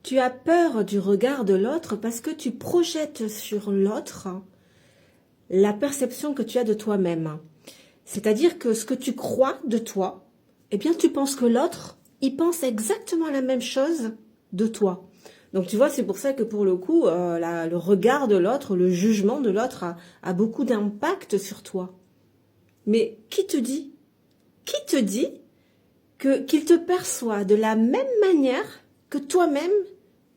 Tu as peur du regard de l'autre parce que tu projettes sur l'autre la perception que tu as de toi-même. C'est-à-dire que ce que tu crois de toi, eh bien tu penses que l'autre, il pense exactement la même chose de toi. Donc tu vois, c'est pour ça que pour le coup, le regard de l'autre, le jugement de l'autre a beaucoup d'impact sur toi. Mais qui te dit qu'il te perçoit de la même manière que toi-même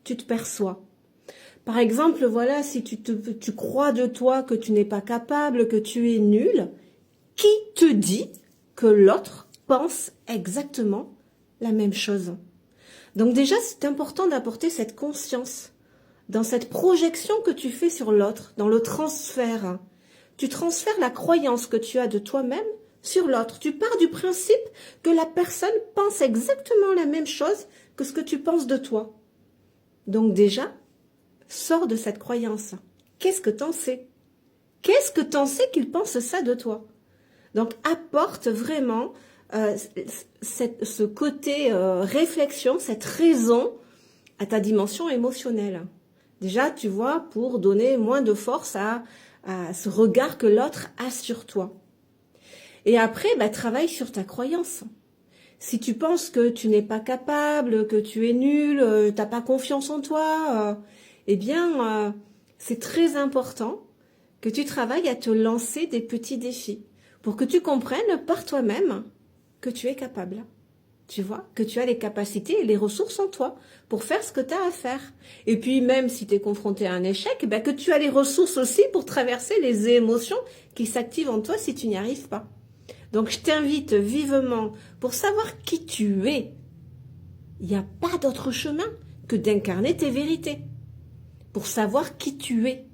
tu te perçois? Par exemple, voilà, si tu crois de toi que tu n'es pas capable, que tu es nul, qui te dit que l'autre pense exactement la même chose? Donc déjà, c'est important d'apporter cette conscience dans cette projection que tu fais sur l'autre, dans le transfert. Tu transfères la croyance que tu as de toi-même sur l'autre. Tu pars du principe que la personne pense exactement la même chose que ce que tu penses de toi. Donc déjà, sors de cette croyance. Qu'est-ce que t'en sais? Qu'est-ce que t'en sais qu'il pense ça de toi? Donc apporte vraiment ce côté réflexion, cette raison à ta dimension émotionnelle. Déjà, tu vois, pour donner moins de force à ce regard que l'autre a sur toi. Et après, travaille sur ta croyance. Si tu penses que tu n'es pas capable, que tu es nul, t'as pas confiance en toi, c'est très important que tu travailles à te lancer des petits défis pour que tu comprennes par toi-même que tu es capable. Tu vois, que tu as les capacités et les ressources en toi pour faire ce que tu as à faire. Et puis même si tu es confronté à un échec, que tu as les ressources aussi pour traverser les émotions qui s'activent en toi si tu n'y arrives pas. Donc je t'invite vivement, pour savoir qui tu es, il n'y a pas d'autre chemin que d'incarner tes vérités. Pour savoir qui tu es.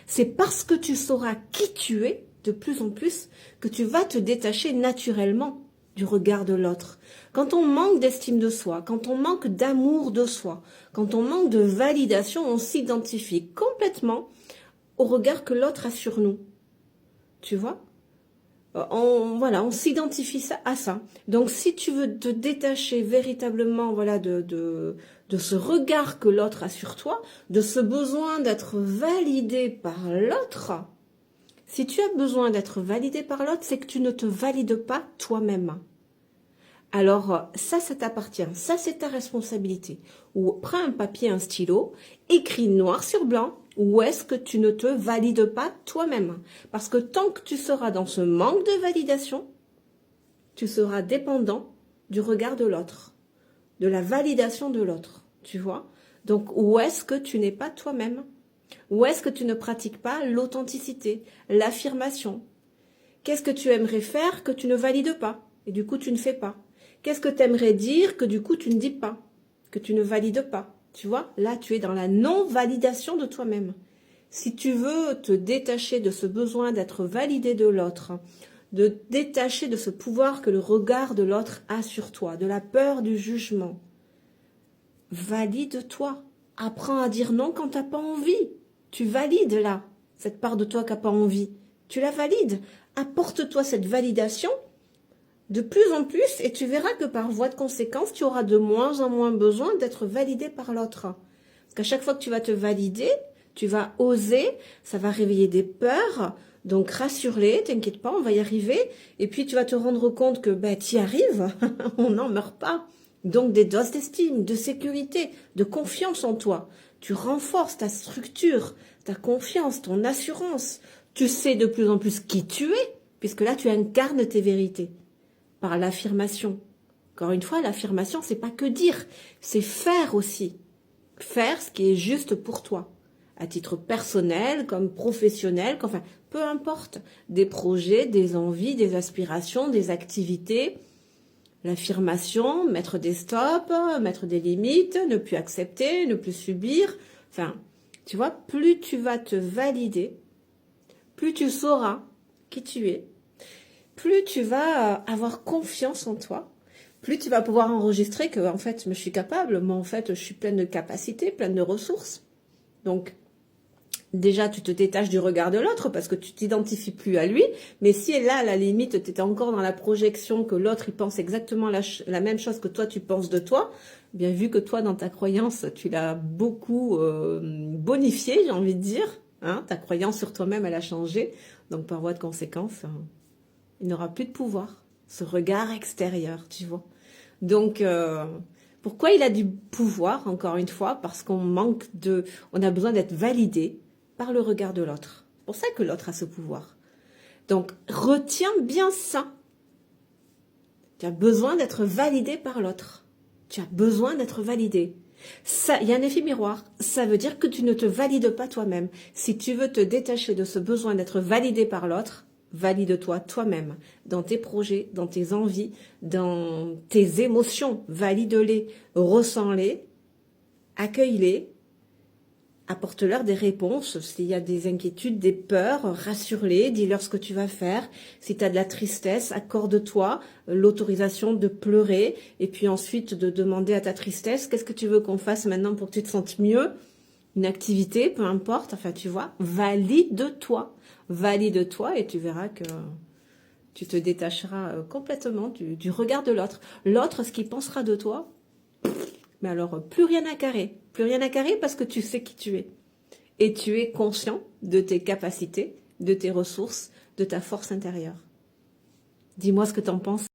C'est parce que tu sauras qui tu es, de plus en plus, que tu vas te détacher naturellement du regard de l'autre. Quand on manque d'estime de soi, quand on manque d'amour de soi, quand on manque de validation, on s'identifie complètement au regard que l'autre a sur nous. Tu vois ? On s'identifie à ça. Donc, si tu veux te détacher véritablement, de ce regard que l'autre a sur toi, de ce besoin d'être validé par l'autre, si tu as besoin d'être validé par l'autre, c'est que tu ne te valides pas toi-même. Alors, ça t'appartient. Ça, c'est ta responsabilité. Ou prends un papier, un stylo, écris noir sur blanc. Où est-ce que tu ne te valides pas toi-même? Parce que tant que tu seras dans ce manque de validation, tu seras dépendant du regard de l'autre, de la validation de l'autre, tu vois? Donc, où est-ce que tu n'es pas toi-même? Où est-ce que tu ne pratiques pas l'authenticité, l'affirmation? Qu'est-ce que tu aimerais faire que tu ne valides pas? Et du coup, tu ne fais pas. Qu'est-ce que tu aimerais dire que du coup, tu ne dis pas? Que tu ne valides pas? Tu vois, là, tu es dans la non-validation de toi-même. Si tu veux te détacher de ce besoin d'être validé de l'autre, de te détacher de ce pouvoir que le regard de l'autre a sur toi, de la peur du jugement, valide-toi. Apprends à dire non quand tu n'as pas envie. Tu valides là, cette part de toi qui n'a pas envie. Tu la valides. Apporte-toi cette validation de plus en plus, et tu verras que par voie de conséquence, tu auras de moins en moins besoin d'être validé par l'autre. Parce qu'à chaque fois que tu vas te valider, tu vas oser, ça va réveiller des peurs, donc rassure-les, t'inquiète pas, on va y arriver, et puis tu vas te rendre compte que tu y arrives, on n'en meurt pas. Donc des doses d'estime, de sécurité, de confiance en toi. Tu renforces ta structure, ta confiance, ton assurance. Tu sais de plus en plus qui tu es, puisque là tu incarnes tes vérités. Par l'affirmation. Encore une fois, l'affirmation, c'est pas que dire, c'est faire aussi. Faire ce qui est juste pour toi. À titre personnel, comme professionnel, enfin, peu importe. Des projets, des envies, des aspirations, des activités. L'affirmation, mettre des stops, mettre des limites, ne plus accepter, ne plus subir. Enfin, tu vois, plus tu vas te valider, plus tu sauras qui tu es, plus tu vas avoir confiance en toi, plus tu vas pouvoir enregistrer que, en fait, je suis capable, moi, en fait, je suis pleine de capacités, pleine de ressources. Donc, déjà, tu te détaches du regard de l'autre parce que tu t'identifies plus à lui. Mais si là, à la limite, tu étais encore dans la projection que l'autre, il pense exactement la même chose que toi, tu penses de toi, Bien vu que toi, dans ta croyance, tu l'as beaucoup bonifiée, j'ai envie de dire. Hein, ta croyance sur toi-même, elle a changé. Donc, par voie de conséquence, il n'aura plus de pouvoir. Ce regard extérieur, tu vois. Donc, pourquoi il a du pouvoir, encore une fois? Parce on a besoin d'être validé par le regard de l'autre. C'est pour ça que l'autre a ce pouvoir. Donc, retiens bien ça. Tu as besoin d'être validé par l'autre. Tu as besoin d'être validé. Ça, il y a un effet miroir. Ça veut dire que tu ne te valides pas toi-même. Si tu veux te détacher de ce besoin d'être validé par l'autre, valide-toi toi-même. Dans tes projets, dans tes envies, dans tes émotions. Valide-les, ressens-les, accueille-les, apporte-leur des réponses. S'il y a des inquiétudes, des peurs, rassure-les, dis-leur ce que tu vas faire. Si tu as de la tristesse, accorde-toi l'autorisation de pleurer et puis ensuite de demander à ta tristesse, qu'est-ce que tu veux qu'on fasse maintenant pour que tu te sentes mieux? Une activité, peu importe, enfin tu vois, valide-toi. Valide-toi et tu verras que tu te détacheras complètement du regard de l'autre. L'autre, ce qu'il pensera de toi, mais alors plus rien à carrer. Plus rien à carrer parce que tu sais qui tu es. Et tu es conscient de tes capacités, de tes ressources, de ta force intérieure. Dis-moi ce que tu en penses.